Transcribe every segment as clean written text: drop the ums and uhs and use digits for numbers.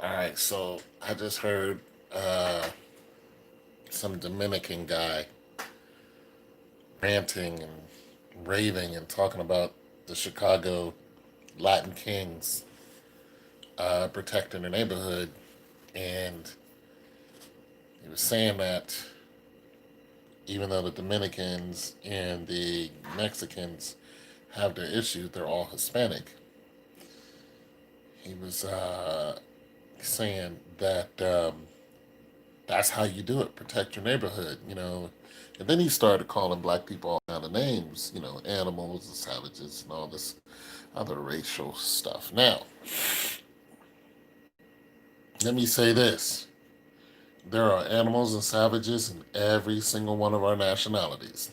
All right, so I just heard uh, some Dominican guy ranting and raving and talking about the Chicago Latin Kings protecting the neighborhood, and he was saying that even though the Dominicans and the Mexicans have their issues, they're all Hispanic. He was saying that that's how you do it, protect your neighborhood. And then he started calling black people all kind of names, animals and savages and all this other racial stuff. Now, let me say this. There are animals and savages in every single one of our nationalities.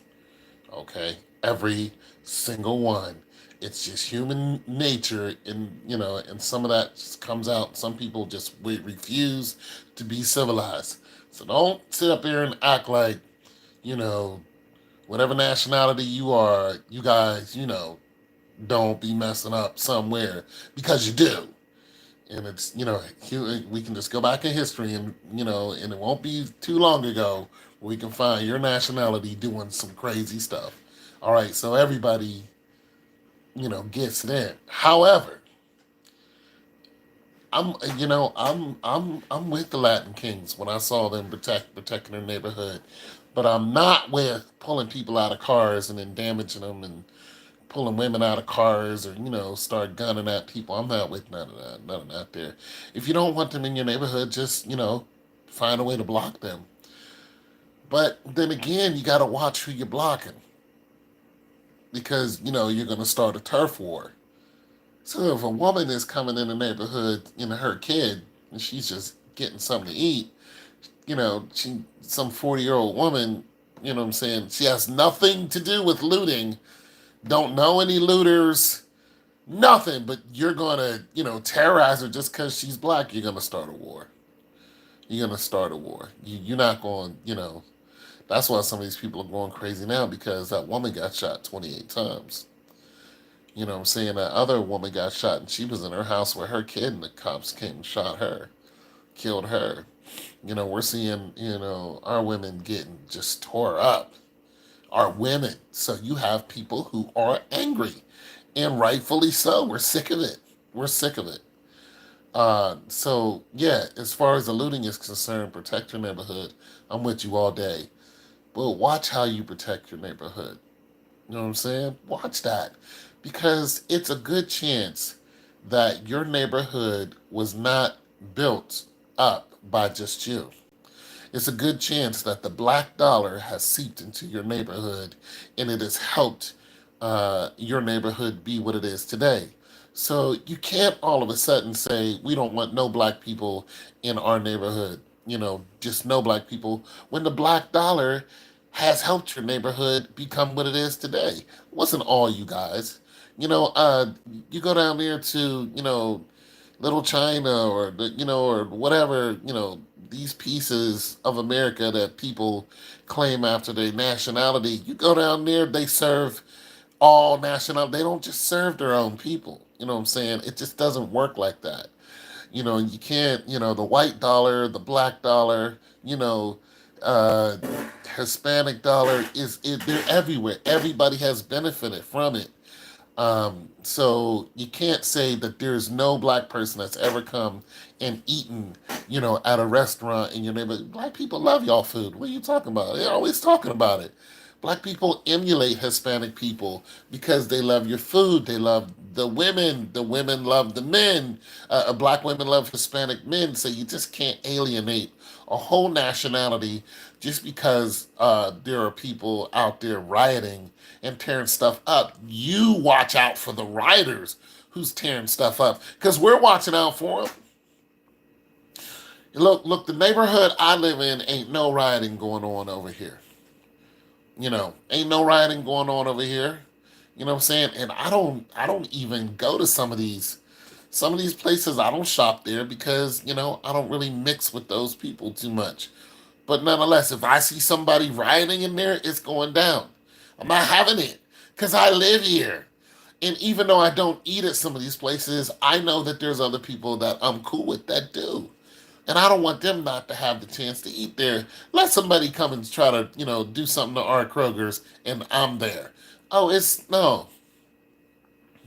Okay? Every single one. It's just human nature, and some of that just comes out. Some people just refuse to be civilized. So don't sit up here and act like, you know, whatever nationality you are, you guys, don't be messing up somewhere because you do. And it's, we can just go back in history and it won't be too long ago where we can find your nationality doing some crazy stuff. All right, so everybody, gets it in. However, I'm with the Latin Kings when I saw them protecting their neighborhood, but I'm not with pulling people out of cars and then damaging them and pulling women out of cars or start gunning at people. I'm not with none of that there. If you don't want them in your neighborhood, just find a way to block them. But then again, you got to watch who you're blocking because you're going to start a turf war. So if a woman is coming in the neighborhood, her kid, and she's just getting something to eat, she some 40-year-old woman, what I'm saying, she has nothing to do with looting, don't know any looters, nothing, but you're gonna, terrorize her just because she's black. You're gonna start a war. You're gonna start a war. You're not going, That's why some of these people are going crazy now because that woman got shot 28 times. I'm saying? That other woman got shot and she was in her house with her kid and the cops came and shot her, killed her. We're seeing, our women getting just tore up. Our women. So you have people who are angry, and rightfully so. We're sick of it. We're sick of it. So yeah, as far as the looting is concerned, protect your neighborhood. I'm with you all day. But watch how you protect your neighborhood. You know what I'm saying? Watch that. Because it's a good chance that your neighborhood was not built up by just you. It's a good chance that the black dollar has seeped into your neighborhood and it has helped your neighborhood be what it is today. So you can't all of a sudden say, we don't want no black people in our neighborhood, just no black people, when the black dollar has helped your neighborhood become what it is today. It wasn't all you guys. You go down there to, Little China or or whatever, these pieces of America that people claim after their nationality. You go down there, they serve all nationality. They don't just serve their own people. You know what I'm saying? It just doesn't work like that. You can't, the white dollar, the black dollar, uh, Hispanic dollar they're everywhere. Everybody has benefited from it. So you can't say that there's no black person that's ever come and eaten, at a restaurant in your neighborhood. Black people love y'all food. What are you talking about? They're always talking about it. Black people emulate Hispanic people because they love your food. They love the women. The women love the men. Black women love Hispanic men. So you just can't alienate a whole nationality just because there are people out there rioting and tearing stuff up. You watch out for the rioters who's tearing stuff up because we're watching out for them. Look, the neighborhood I live in ain't no rioting going on over here. Ain't no rioting going on over here. You know what I'm saying? And I don't even go to some of these places. I don't shop there because, I don't really mix with those people too much. But nonetheless, if I see somebody rioting in there, it's going down. I'm not having it because I live here. And even though I don't eat at some of these places, I know that there's other people that I'm cool with that do. And I don't want them not to have the chance to eat there. Let somebody come and try to, do something to our Kroger's and I'm there. Oh, it's no.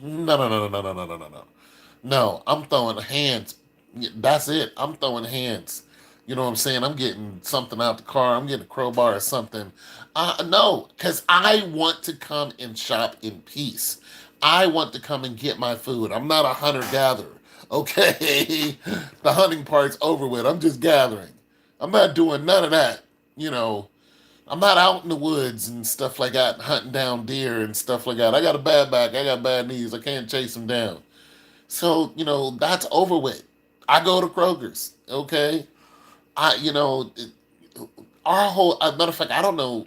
No, no, no, no, no, no, no, no, no. No, I'm throwing hands. That's it. I'm throwing hands. You know what I'm saying? I'm getting something out the car. I'm getting a crowbar or something. No, because I want to come and shop in peace. I want to come and get my food. I'm not a hunter gatherer. Okay, the hunting part's over with. I'm just gathering. I'm not doing none of that. You know, I'm not out in the woods and stuff like that, hunting down deer and stuff like that. I got a bad back. I got bad knees. I can't chase them down. So, that's over with. I go to Kroger's, okay? Our whole, matter of fact, I don't know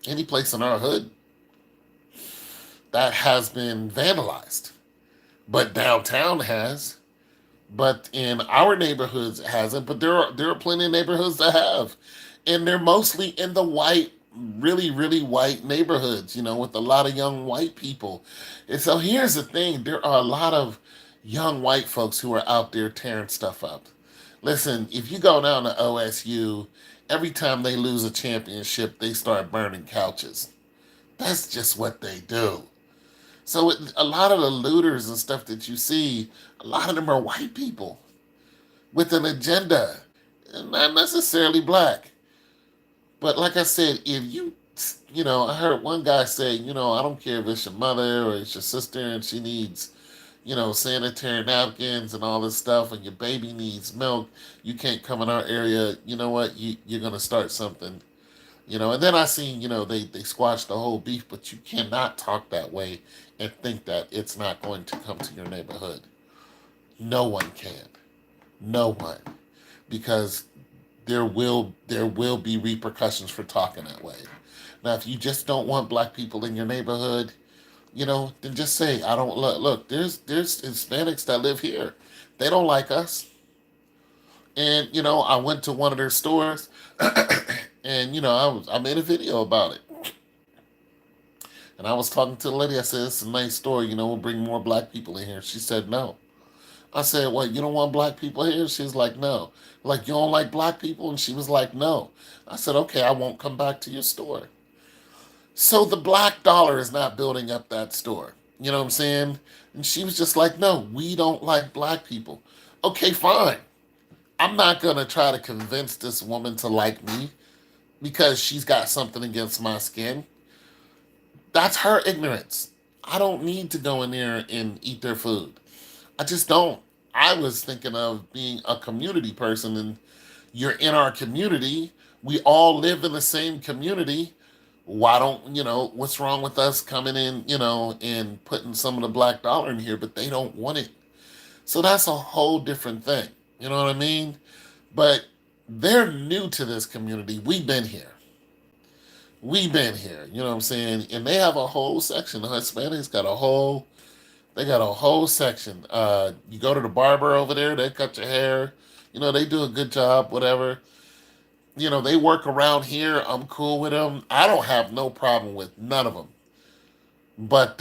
any place in our hood that has been vandalized, but downtown has. But in our neighborhoods, it hasn't. But there are plenty of neighborhoods that have, and they're mostly in the white, really really white neighborhoods. With a lot of young white people. And so here's the thing: there are a lot of young white folks who are out there tearing stuff up. Listen, if you go down to OSU, every time they lose a championship, they start burning couches. That's just what they do. So a lot of the looters and stuff that you see, a lot of them are white people with an agenda, not necessarily black. But like I said, if I heard one guy say, I don't care if it's your mother or it's your sister and she needs, sanitary napkins and all this stuff, and your baby needs milk, you can't come in our area. You know what? You're going to start something. And then I seen, they squashed the whole beef, but you cannot talk that way and think that it's not going to come to your neighborhood. No one can. No one. Because there will be repercussions for talking that way. Now, if you just don't want black people in your neighborhood, then just say I don't look. There's Hispanics that live here. They don't like us, and I went to one of their stores, and I made a video about it, and I was talking to the lady. I said it's a nice store. We'll bring more black people in here. She said no. I said, "What? You don't want black people here?" She's like, "No." Like, you don't like black people? And she was like, "No." I said, "Okay, I won't come back to your store." So the black dollar is not building up that store. You know what I'm saying? And she was just like, "No, we don't like black people." Okay, fine. I'm not going to try to convince this woman to like me because she's got something against my skin. That's her ignorance. I don't need to go in there and eat their food. I just don't. I was thinking of being a community person, and you're in our community. We all live in the same community. Why don't, what's wrong with us coming in, and putting some of the black dollar in here, but they don't want it. So that's a whole different thing. You know what I mean? But they're new to this community. We've been here. We've been here. You know what I'm saying? And they have a whole section. The Hispanics got a whole section. You go to the barber over there, they cut your hair. They do a good job, whatever. They work around here. I'm cool with them. I don't have no problem with none of them. But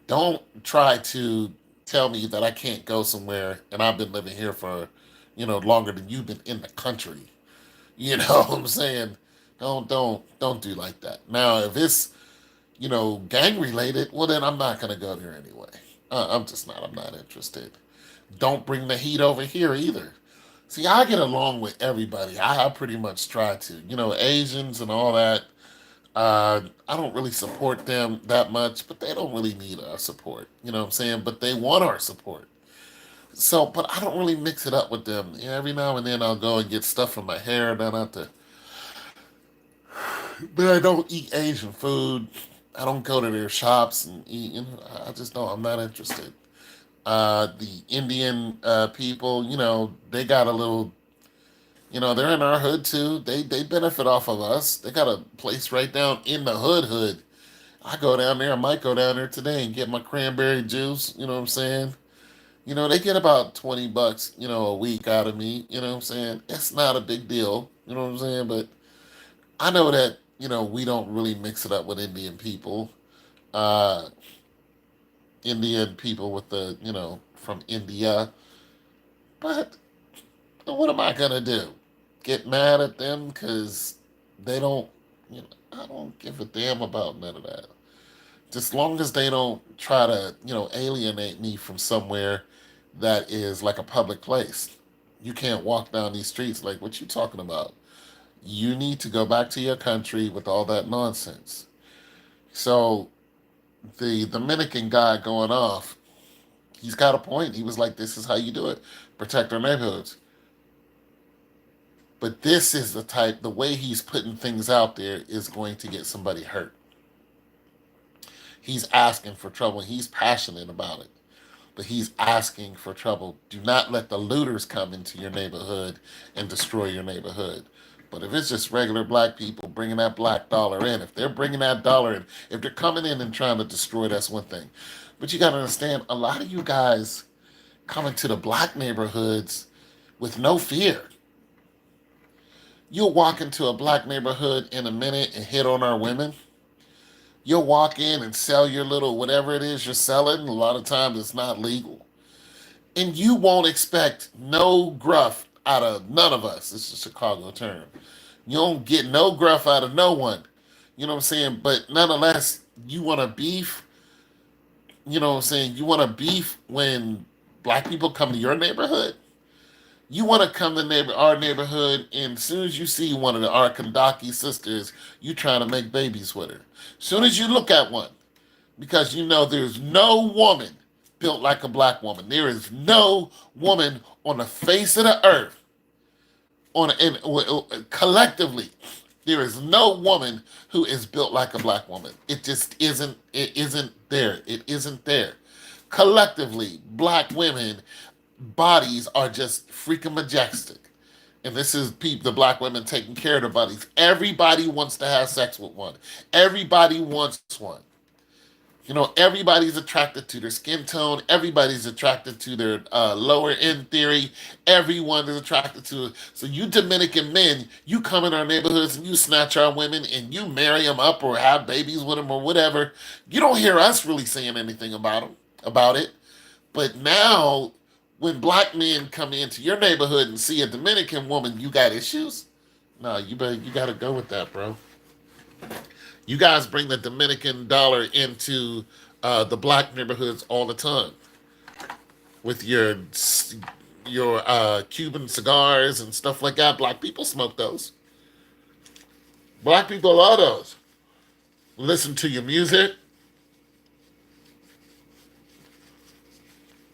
don't try to tell me that I can't go somewhere and I've been living here for, longer than you've been in the country. You know what I'm saying? Don't do like that. Now, if it's, gang related, well, then I'm not going to go there anyway. I'm just not. I'm not interested. Don't bring the heat over here either. See, I get along with everybody. I pretty much try to. Asians and all that. I don't really support them that much, but they don't really need our support. You know what I'm saying? But they want our support. So, but I don't really mix it up with them. Every now and then I'll go and get stuff for my hair. Then I have to, but I don't eat Asian food. I don't go to their shops and eat. I just don't. I'm not interested. The Indian people, they got a little. They're in our hood too. They benefit off of us. They got a place right down in the hood. I go down there. I might go down there today and get my cranberry juice. You know what I'm saying? They get about $20, a week out of me. You know what I'm saying? It's not a big deal. You know what I'm saying? But I know that, we don't really mix it up with Indian people. uh, Indian people with from India. But what am I gonna do? Get mad at them because they don't, I don't give a damn about none of that. Just long as they don't try to, alienate me from somewhere that is like a public place. You can't walk down these streets like what you talking about. You need to go back to your country with all that nonsense. So the Dominican guy going off, he's got a point. He was like, "This is how you do it. Protect our neighborhoods." But this is the way he's putting things out there is going to get somebody hurt. He's asking for trouble. He's passionate about it, but he's asking for trouble. Do not let the looters come into your neighborhood and destroy your neighborhood. But if it's just regular black people bringing that black dollar in, if they're bringing that dollar in, if they're coming in and trying to destroy, that's one thing. But you got to understand, a lot of you guys coming to the black neighborhoods with no fear. You'll walk into a black neighborhood in a minute and hit on our women. You'll walk in and sell your little whatever it is you're selling. A lot of times it's not legal. And you won't expect no gruff out of none of us. It's a Chicago term. You don't get no gruff out of no one. You know what I'm saying? But nonetheless, you want to beef. You know what I'm saying? You want to beef when black people come to your neighborhood. You want to come to our neighborhood, and as soon as you see one of our Kandaki sisters, you trying to make babies with her. As soon as you look at one, because you know there's no woman built like a black woman. There is no woman on the face of the earth, collectively, there is no woman who is built like a black woman. It just isn't. It isn't there. It isn't there. Collectively, black women bodies are just freaking majestic. And this is the black women taking care of their bodies. Everybody wants to have sex with one. Everybody wants one. Everybody's attracted to their skin tone. Everybody's attracted to their lower end theory. Everyone is attracted to it. So you Dominican men, you come in our neighborhoods and you snatch our women and you marry them up or have babies with them or whatever. You don't hear us really saying anything about it. But now, when black men come into your neighborhood and see a Dominican woman, you got issues. No, you got to go with that, bro. You guys bring the Dominican dollar into the black neighborhoods all the time with your Cuban cigars and stuff like that. Black people smoke those. Black people love those. Listen to your music.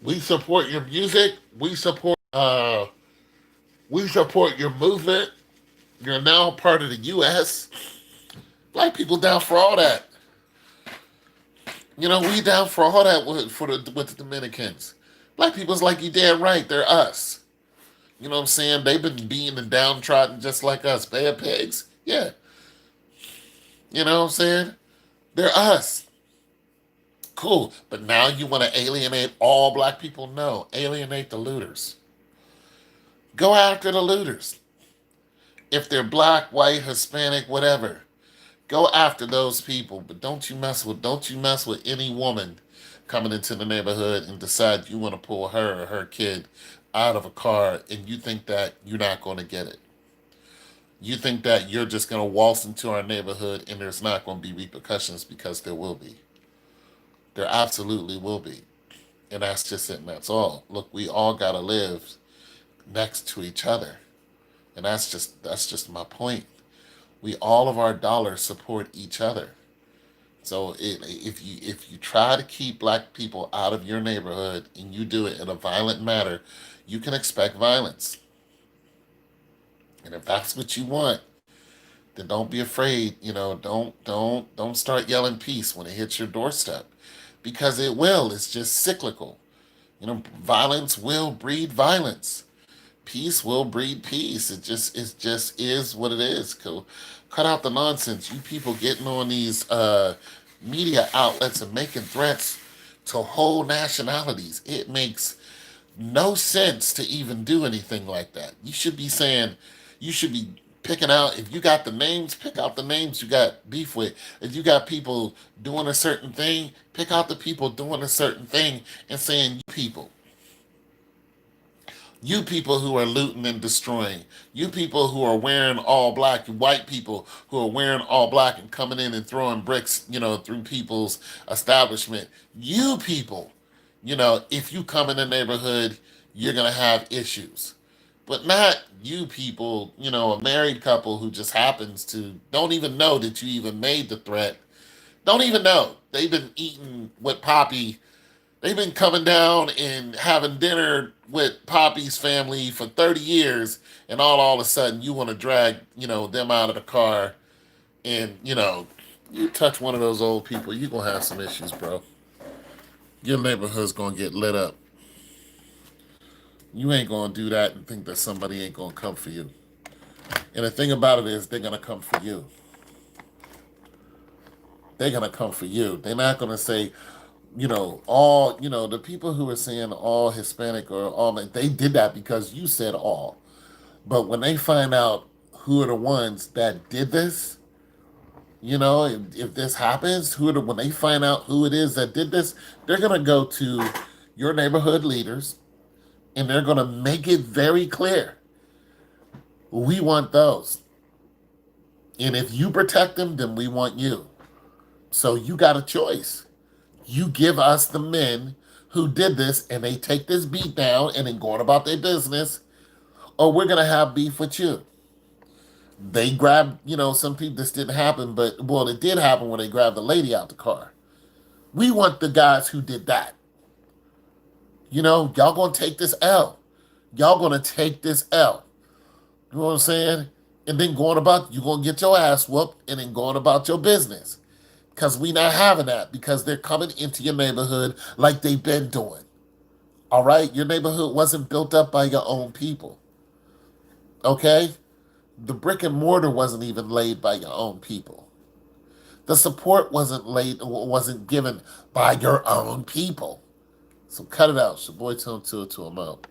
We support your music. We support your movement. You're now part of the U.S. Black people down for all that. We down for all that with the Dominicans. Black people's like, you damn right, they're us. You know what I'm saying? They've been beaten and downtrodden just like us. Bad pigs? Yeah. You know what I'm saying? They're us. Cool. But now you want to alienate all black people? No. Alienate the looters. Go after the looters. If they're black, white, Hispanic, whatever. Go after those people, but don't you mess with any woman coming into the neighborhood and decide you want to pull her or her kid out of a car and you think that you're not going to get it. You think that you're just going to waltz into our neighborhood and there's not going to be repercussions, because there will be. There absolutely will be. And that's just it and that's all. Look, we all got to live next to each other. And that's just my point. We all of our dollars support each other. So if you try to keep black people out of your neighborhood and you do it in a violent manner, you can expect violence. And if that's what you want, then don't be afraid. Don't start yelling peace when it hits your doorstep, because it will. It's just cyclical. Violence will breed violence. Peace will breed peace. It just is what it is. Cut out the nonsense. You people getting on these media outlets and making threats to whole nationalities. It makes no sense to even do anything like that. You should be saying, you should be picking out, if you got the names, pick out the names you got beef with. If you got people doing a certain thing, pick out the people doing a certain thing and saying, you people who are looting and destroying, you people who are wearing all black, white people who are wearing all black and coming in and throwing bricks, through people's establishment, you people, if you come in the neighborhood, you're going to have issues. But not you people, a married couple who just happens to, don't even know that you even made the threat, don't even know. They've been eating with Poppy. They've been coming down and having dinner with Poppy's family for 30 years, and all of a sudden you want to drag, them out of the car, and, you touch one of those old people, you're going to have some issues, bro. Your neighborhood's going to get lit up. You ain't going to do that and think that somebody ain't going to come for you. And the thing about it is, they're going to come for you. They're going to come for you. They're not going to say, the people who are saying all Hispanic or all, they did that because you said all. But when they find out who are the ones that did this, if this happens, when they find out who it is that did this, they're going to go to your neighborhood leaders and they're going to make it very clear. We want those. And if you protect them, then we want you. So you got a choice. You give us the men who did this and they take this beat down and then going about their business, or we're going to have beef with you. They grabbed, some people, this didn't happen, but, well, it did happen when they grabbed the lady out the car. We want the guys who did that. Y'all going to take this L. Y'all going to take this L. You know what I'm saying? And then you're going to get your ass whooped and then going about your business. Because we not having that, because they're coming into your neighborhood like they've been doing. All right? Your neighborhood wasn't built up by your own people. Okay? The brick and mortar wasn't even laid by your own people. The support wasn't given by your own people. So cut it out. It's your boy Tone 2 I'm out.